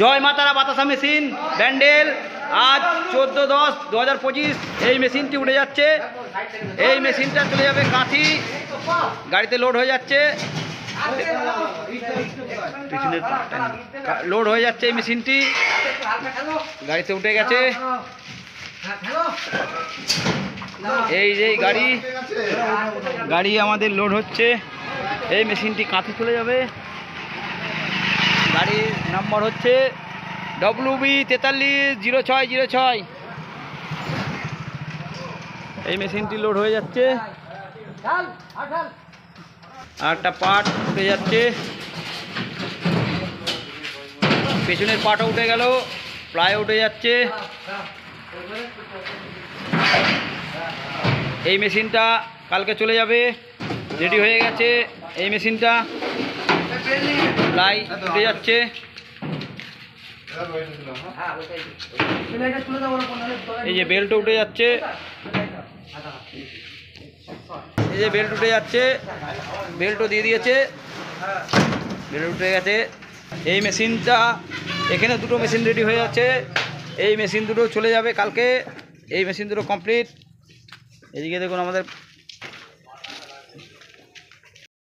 জয় মা তারা বাতাসা মেশিন ব্যান্ডেল আজ 14/10/2025 এই মেশিনটি উঠে যাচ্ছে। এই মেশিনটা চলে যাবে কাঁথি, গাড়িতে লোড হয়ে যাচ্ছে, লোড হয়ে যাচ্ছে এই মেশিনটি, গাড়িতে উঠে গেছে। এই যে গাড়ি আমাদের লোড হচ্ছে, এই মেশিনটি কাঁথি চলে যাবে। গাড়ির নাম্বার হচ্ছে WB 430606। এই মেশিনটি লোড হয়ে যাচ্ছে, আর একটা পার্ট উঠে যাচ্ছে, পেছনের পার্টও উঠে গেল, প্লাই উঠে যাচ্ছে। এই মেশিনটা কালকে চলে যাবে, রেডি হয়ে গেছে। এই মেশিনটা প্লাই উঠে যাচ্ছে, এই যে বেল্ট উঠে যাচ্ছে, এই যে বেল্ট উঠে যাচ্ছে, বেল্টও দিয়ে দিয়েছে, বেল্ট উঠে গেছে। এই মেশিনটা এখানে দুটো মেশিন রেডি হয়ে যাচ্ছে, এই মেশিন দুটো চলে যাবে কালকে। এই মেশিন দুটো কমপ্লিট। এদিকে দেখুন আমাদের